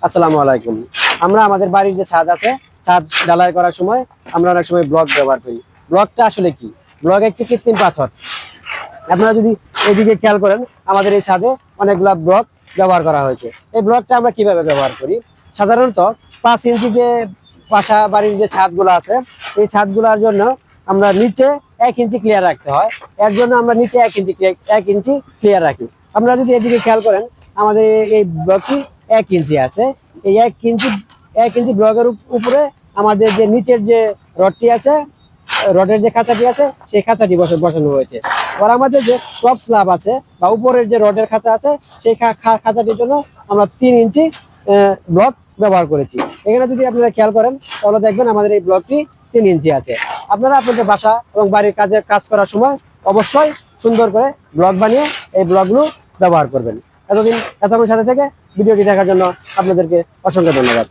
আসসালামু আলাইকুম। আমরা আমাদের বাড়ির যে ছাদ আছে, ছাদ ঢালাই করার সময় আমরা অনেক সময় ব্লক ব্যবহার করি। ব্লকটা আসলে কি? ব্লক একটি কৃত্রিম পাথর। আপনারা যদি এদিকে খেয়াল করেন, আমাদের এই ছাদে অনেকগুলা ব্লক ব্যবহার করা হয়েছে। এই ব্লকটা আমরা কিভাবে ব্যবহার করি? সাধারণত 5 ইঞ্চি যে বাসা বাড়ির যে ছাদগুলো আছে, এই ছাদগুলোর জন্য আমরা নিচে 1 ইঞ্চি ক্লিয়ার রাখতে হয়। এর জন্য আমরা নিচে 1 ইঞ্চি ক্লিয়ার রাখি। আপনারা যদি এদিকে খেয়াল করেন, আমাদের এই ব্লকটি 1 ইঞ্চি আছে। এই 1 ইঞ্চি ব্লকের উপরে আমাদের যে নিচের যে রডটি আছে, রডের যে খাঁচাটি আছে, সেই খাঁচাটি বসানো হয়েছে। আর আমাদের যে টপ স্ল্যাব আছে বা উপরের যে রডের খাঁচা আছে, সেই খাঁচাটির জন্য আমরা 3 ইঞ্চি ব্লক ব্যবহার করেছি। এখানে যদি আপনারা খেয়াল করেন, তাহলে দেখবেন আমাদের এই ব্লকটি 3 ইঞ্চি আছে। আপনারা আপনাদের বাসা এবং বাড়ির কাজ করার সময় অবশ্যই সুন্দর করে ব্লক বানিয়ে এই ব্লকগুলো ব্যবহার করবেন। এতক্ষণ সাথে থেকে ভিডিওটি দেখার জন্য আপনাদেরকে অসংখ্য ধন্যবাদ।